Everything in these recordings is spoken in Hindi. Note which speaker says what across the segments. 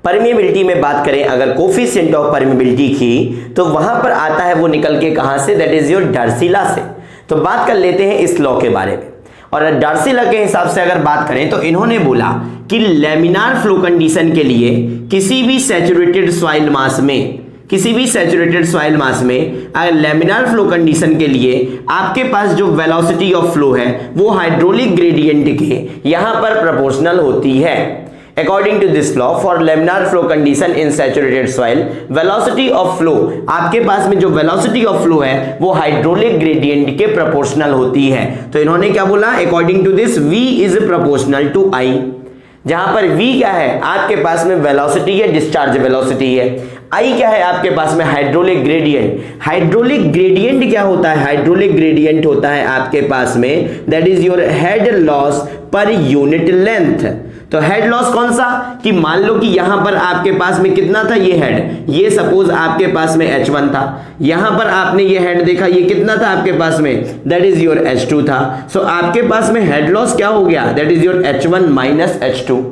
Speaker 1: परमिएबिलिटी में बात करें अगर कोफिशिएंट ऑफ परमिएबिलिटी की, तो वहां पर आता है वो निकल के कहां से, that is your Darcy law से। तो बात कर लेते हैं इस लॉ के बारे में। और डार्सी लॉ के हिसाब से अगर बात करें तो इन्होंने बोला कि लैमिनार फ्लो कंडीशन के लिए किसी भी सैचुरेटेड सॉइल मास में अगर लैमिनार फ्लो कंडीशन के लिए आपके पास जो वेलोसिटी ऑफ फ्लो है वो हाइड्रोलिक ग्रेडियंट के यहां पर प्रोपोर्शनल होती है। According to this law for laminar flow condition in saturated soil, velocity of flow, आपके पास में जो वेलोसिटी ऑफ फ्लो है वो हाइड्रोलिक ग्रेडियंट के प्रोपोर्शनल होती है। तो इन्होंने क्या बोला, according to this V is proportional to I, जहां पर V क्या है आपके पास में वेलोसिटी है, डिस्चार्ज वेलोसिटी है। I क्या है आपके पास में, हाइड्रोलिक ग्रेडियंट। हाइड्रोलिक ग्रेडियंट क्या होता है, हाइड्रोलिक ग्रेडियंट होता है आपके पास में that is your head loss per unit length. तो हेड लॉस कौन सा, कि मान लो कि यहां पर आपके पास में कितना था, ये हेड, ये सपोज आपके पास में H1 था, यहां पर आपने ये हेड देखा, ये कितना था आपके पास में, दैट इज योर H2 था। सो आपके पास में हेड लॉस क्या हो गया, that is your H1 minus H2।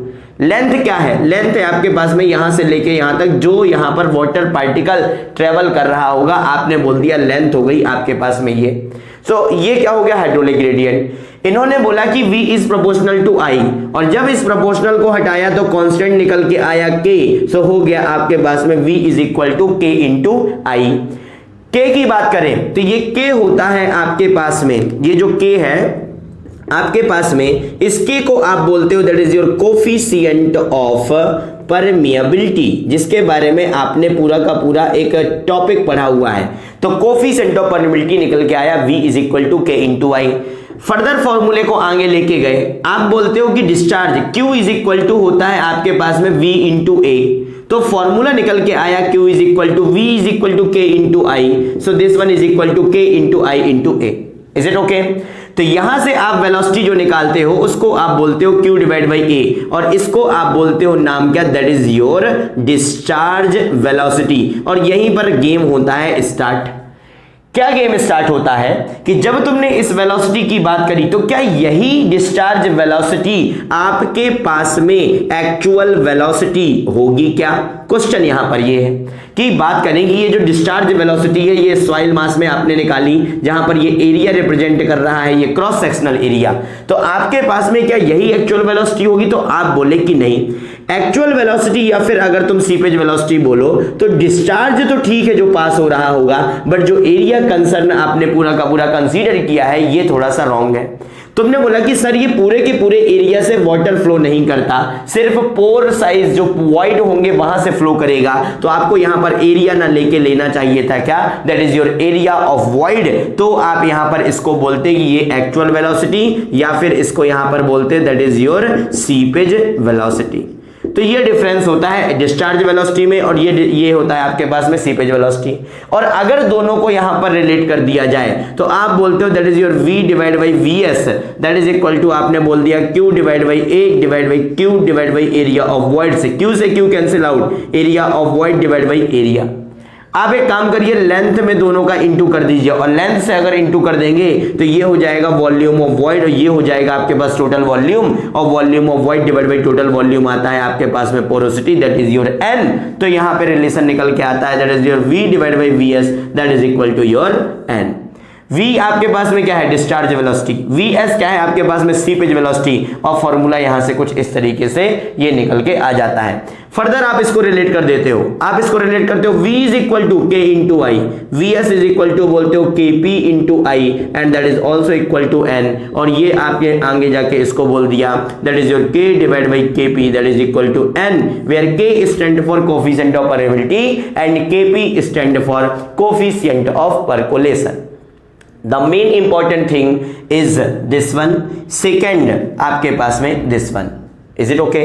Speaker 1: Length क्या है, लेंथ है आपके पास में यहां से लेके यहां तक जो यहां पर वाटर पार्टिकल ट्रेवल कर रहा होगा, आपने बोल दिया लेंथ हो गई आपके पास में ये। सो ये क्या हो गया, हाइड्रोलिक ग्रेडियंट। इन्होंने बोला कि V is proportional to I, और जब इस प्रोपोर्शनल को हटाया तो कांस्टेंट निकल के आया K। सो हो गया आपके पास में V is equal to K into I। K की बात करें तो ये K होता है आपके पास में, ये जो K है आपके पास में, इसके को आप बोलते हो that is your coefficient of permeability, जिसके बारे में आपने पूरा का पूरा एक टॉपिक पढ़ा हुआ है। तो कोफिशिएंट ऑफ परमिएबिलिटी निकल के आया V is equal to K into I। Further फॉर्मूले को आगे लेके गए, आप बोलते हो कि discharge Q is equal to होता है आपके पास में V इंटू A। तो फॉर्मूला निकल के आया Q is equal to V is equal to K into I। So this one is equal to K into I into A। Is it okay? तो यहां से आप वेलोसिटी जो निकालते हो उसको आप बोलते हो Q डिवाइड बाई A, और इसको आप बोलते हो नाम क्या, that is your discharge velocity. और यहीं पर गेम होता है स्टार्ट। क्या गेम स्टार्ट होता है कि जब तुमने इस वेलोसिटी की बात करी तो क्या यही डिस्चार्ज वेलोसिटी आपके पास में एक्चुअल वेलोसिटी होगी क्या? क्वेश्चन यहां पर ये है कि बात करेंगे ये जो डिस्चार्ज वेलोसिटी है ये सॉइल मास में आपने निकाली, जहां पर ये एरिया रिप्रेजेंट कर रहा है, ये क्रॉस सेक्शनल एरिया। तो आपके पास में क्या यही एक्चुअल वेलोसिटी होगी? तो आप बोले कि नहीं, एक्चुअल वेलोसिटी या फिर अगर तुम सीपेज वेलोसिटी बोलो तो डिस्चार्ज तो ठीक है जो पास हो रहा होगा, बट जो एरिया कंसर्न आपने पूरा का पूरा कंसीडर किया है ये थोड़ा सा रॉन्ग है। तुमने बोला कि सर ये पूरे के पूरे एरिया से वाटर फ्लो नहीं करता, सिर्फ पोर साइज जो वॉइड होंगे वहां से फ्लो करेगा। तो आपको यहां पर एरिया ना लेके लेना चाहिए था क्या, that is your area of void. तो आप यहां पर इसको बोलते कि ये एक्चुअल वेलोसिटी, या फिर इसको यहां पर बोलते that is your seepage velocity. तो ये डिफरेंस होता है डिस्चार्ज वेलोसिटी में, और ये होता है आपके पास में सीपेज वेलोसिटी। और अगर दोनों को यहां पर रिलेट कर दिया जाए तो आप बोलते हो that is your V divide by VS, that is equal to आपने बोल दिया Q divide by A divide by Q divide by area of void से Q cancel out, area of void divide by area. आप एक काम करिए, लेंथ में दोनों का इंटू कर दीजिए, और लेंथ से अगर इंटू कर देंगे तो ये हो जाएगा वॉल्यूम ऑफ वॉइड, और ये हो जाएगा आपके पास टोटल वॉल्यूम, और volume of void divide by total volume आता है आपके पास में porosity, that is your N। तो यहां पे रिलेशन निकल के आता है that is your V divide by VS, that is equal to your N। V आपके पास में क्या है, डिस्चार्ज वेलोसिटी, VS क्या है आपके पास में, सीपेज वेलोसिटी, और फॉर्मूला यहां से कुछ इस तरीके से ये निकल के आ जाता है। फर्दर आप इसको रिलेट कर देते हो, आप इसको रिलेट करते हो V is equal to K into I, VS is equal to बोलते हो KP into I, and that is also equal to N। और ये आपके आगे जाके इसको बोल दिया that is your K divide by KP, that is equal to N, where K stand for coefficient of permeability and KP stand for coefficient of percolation. The main important thing is this one, second आपके पास में this one. Is it okay?